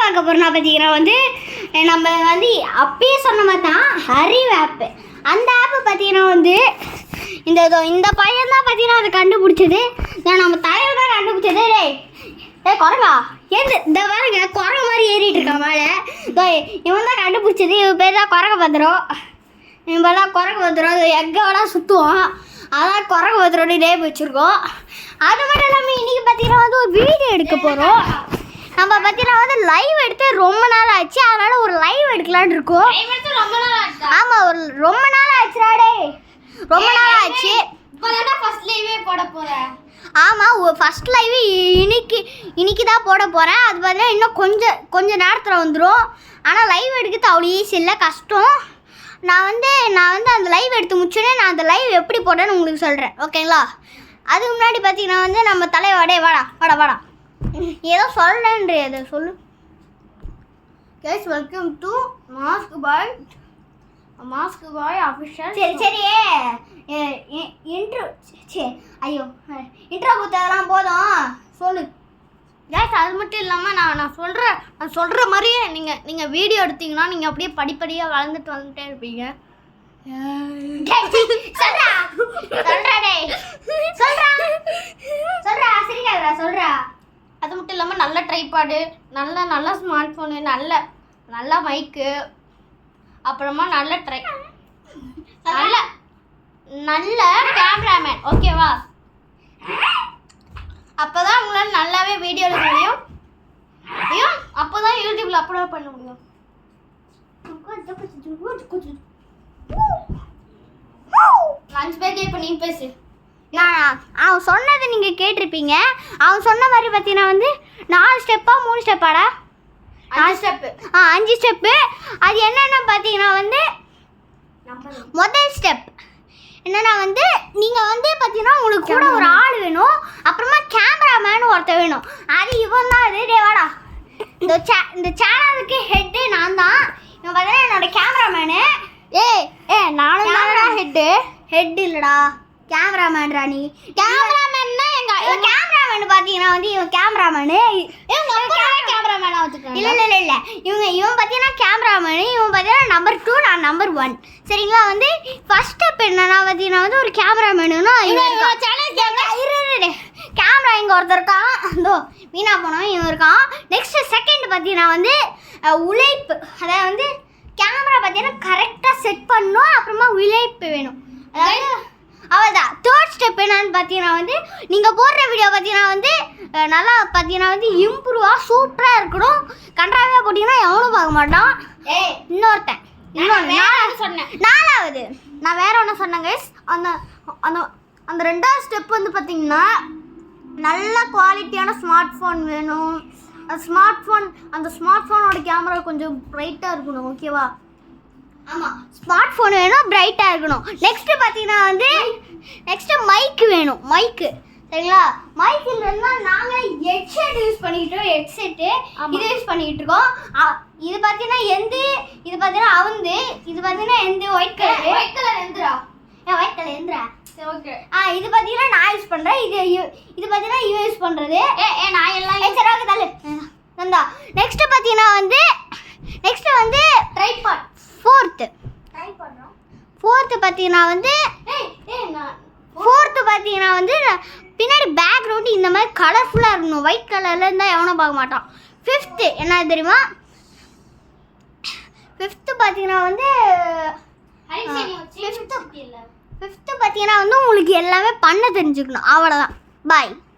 பார்க்க போகிறோம்னா பார்த்தீங்கன்னா வந்து நம்ம வந்து அப்பயே சொன்ன மாதிரி தான் அறிவு ஆப்பு. அந்த ஆப்பு பார்த்தீங்கன்னா வந்து இந்த பையன் தான் பார்த்தீங்கன்னா அதை கண்டுபிடிச்சது. நம்ம தலைவர் தான் கண்டுபிடிச்சது. குரங்கா இந்த பாருங்க குரங்கு மாதிரி ஏறிட்டு இருக்கான் மேலே. இவன் தான் கண்டுபிடிச்சது. இவன் பேர் தான் குரங்கு பத்திரம். இவன் பேர் தான் குரங்கு பத்திரம். எங்கெல்லாம் சுற்றுவோம், அதான் குரங்கு பத்திரம்னு நேம் வச்சுருக்கோம். அது மட்டும் இல்லாமல் இன்றைக்கி பார்த்தீங்கன்னா வந்து ஒரு வீடியோ எடுக்க போகிறோம். நம்ம பார்த்தீங்கன்னா வந்து லைவ் எடுத்து ரொம்ப நாள் ஆச்சு, அதனால் ஒரு லைவ் எடுக்கலான்னு இருக்கோம். ஆமாம், ஒரு ரொம்ப நாள் ஆச்சுடாடே, ரொம்ப நாள் ஆச்சு. ஃபர்ஸ்ட் லைவே போட போகிறேன். ஆமாம், ஃபஸ்ட் லைவ் இன்னைக்கு தான் போட போகிறேன். அது பார்த்தீங்கன்னா இன்னும் கொஞ்சம் நேரத்தில் வந்துடும். ஆனால் லைவ் எடுக்கிறது அவ்வளோ ஈஸி இல்லை, கஷ்டம். நான் வந்து அந்த லைவ் எடுத்து முடிச்சோன்னே நான் அந்த லைவ் எப்படி போட்டேன்னு உங்களுக்கு சொல்கிறேன், ஓகேங்களா? அதுக்கு முன்னாடி பார்த்தீங்கன்னா வந்து நம்ம தலைவாடே வாடா ஏதோ சொல்கிறேன்றே, அதை சொல்லு. Guys, welcome to mask bye official. சரி இன்ட்ரோ கொடுத்ததெல்லாம் போதும், சொல்லு. கைஸ், அது மட்டும் இல்லாமல் நான் சொல்கிற மாதிரியே நீங்கள் வீடியோ எடுத்தீங்கன்னா நீங்கள் அப்படியே படிப்படியாக வந்துட்டே இருப்பீங்க. சொல்றா. அது மட்டும் இல்லாமல் நல்ல ட்ரைபாடு, நல்ல ஸ்மார்ட் ஃபோனு, நல்ல மைக்கு, அப்புறமா நல்ல கேமராமேன், ஓகேவா? அப்போ தான் உங்களால் நல்லாவே வீடியோ எடுக்க முடியும். அப்போ தான் யூடியூப்பில் அப்லோட் பண்ண முடியும். லஞ்ச் பேக்கே இப்போ நீ பேசு. அவன் சொன்னதை நீங்கள் கேட்டிருப்பீங்க. அவன் சொன்ன மாதிரி பார்த்தீங்கன்னா வந்து 4 ஸ்டெப்பா 3 ஸ்டெப்பாடா? 5 ஸ்டெப்பு. 5 ஸ்டெப்பு. அது என்னென்ன பார்த்தீங்கன்னா வந்து முதல் ஸ்டெப் என்னென்னா வந்து நீங்கள் வந்து பார்த்தீங்கன்னா உங்களுக்கு கூட ஒரு ஆள் வேணும். அப்புறமா கேமராமேன் ஒருத்தர் வேணும். அது இவன் தான். அது வாடா, இந்த சேனலுக்கு ஹெட்டு நான் தான். இவன் பார்த்தீங்கன்னா என்னோட கேமராமேனு. நானும் ஹெட் இல்லைடா, கேமராமேன்டா. நீ கேமராமேன்னா கேமராமேன் பார்த்தீங்கன்னா வந்து இவன் கேமராமேனு. கேமராமேனா வச்சுக்கேன். இல்லை இவன் பார்த்தீங்கன்னா கேமராமேனு. இவன் பார்த்தீங்கன்னா நம்பர் 2, நான் நம்பர் 1. சரிங்களா? வந்து ஃபர்ஸ்ட் ஸ்டெப் என்னன்னா பார்த்தீங்கன்னா வந்து ஒரு கேமராமேனுன்னா கேமரா இங்கே ஒருத்தர் இருக்கான், இதோ வீணா போனவன் இவன் இருக்கான். நெக்ஸ்ட் செகண்ட் பார்த்தீங்கன்னா வந்து உழைப்பு. அதாவது வந்து கேமரா பார்த்தீங்கன்னா கரெக்டாக செட் பண்ணணும். அப்புறமா உழைப்பு வேணும். அதாவது அவ்வளோதான். தேர்ட் ஸ்டெப் என்னன்னு பார்த்தீங்கன்னா வந்து நீங்கள் போடுற வீடியோ பார்த்தீங்கன்னா வந்து நல்லா பார்த்தீங்கன்னா வந்து இம்ப்ரூவாக சூப்பராக இருக்கணும். கண்டாவே போட்டிங்கன்னா எவனும் பார்க்க மாட்டான். இன்னொருத்தன் சொன்னேன். 4வது நான் வேற ஒன்று சொன்னேன் கைஸ். அந்த 2வது ஸ்டெப் வந்து பார்த்தீங்கன்னா நல்ல குவாலிட்டியான ஸ்மார்ட் ஃபோன் வேணும். அந்த ஸ்மார்ட் ஃபோனோட கேமரா கொஞ்சம் பிரைட்டாக இருக்கணும், ஓகேவா? ஆமாம், ஸ்மார்ட் ஃபோன் வேணும், பிரைட்டாக இருக்கணும். நெக்ஸ்ட்டு பார்த்தீங்கன்னா வந்து மைக்கு வேணும். மைக்கு, சரிங்களா? மைக் இல்லைன்னா நாங்கள் ஹெட்செட் யூஸ் பண்ணிக்கிட்டோம். ஹெட்செட்டு இது யூஸ் பண்ணிக்கிட்டு இருக்கோம். இது பார்த்தீங்கன்னா இது பார்த்தீங்கன்னா இது பார்த்தீங்கன்னா ஒயிட் கலர் எந்திரா. ஒயிட் கலர் எந்திரா. ஓகே. இது பார்த்தீங்கன்னா நான் யூஸ் பண்ணுறேன். இது பார்த்தீங்கன்னா இவன் யூஸ் பண்ணுறது. நான் எல்லாம் சரி, ஓகே, தள்ளு நந்தா. நெக்ஸ்ட்டு பார்த்தீங்கன்னா வந்து ட்ரைபாட். ஃபோர்த்து பார்த்தீங்கன்னா வந்து பின்னாடி பேக்ரவுண்டு இந்த மாதிரி கலர்ஃபுல்லாக இருக்கணும். ஒயிட் கலரில் இருந்தால் எவனும் பார்க்க மாட்டான். ஃபிஃப்த்து என்ன தெரியுமா? ஃபிஃப்த்து பார்த்தீங்கன்னா வந்து ஃபிஃப்த்து பார்த்தீங்கன்னா வந்து உங்களுக்கு எல்லாமே பண்ண தெரிஞ்சுக்கணும். அவ்வளோதான். பாய்.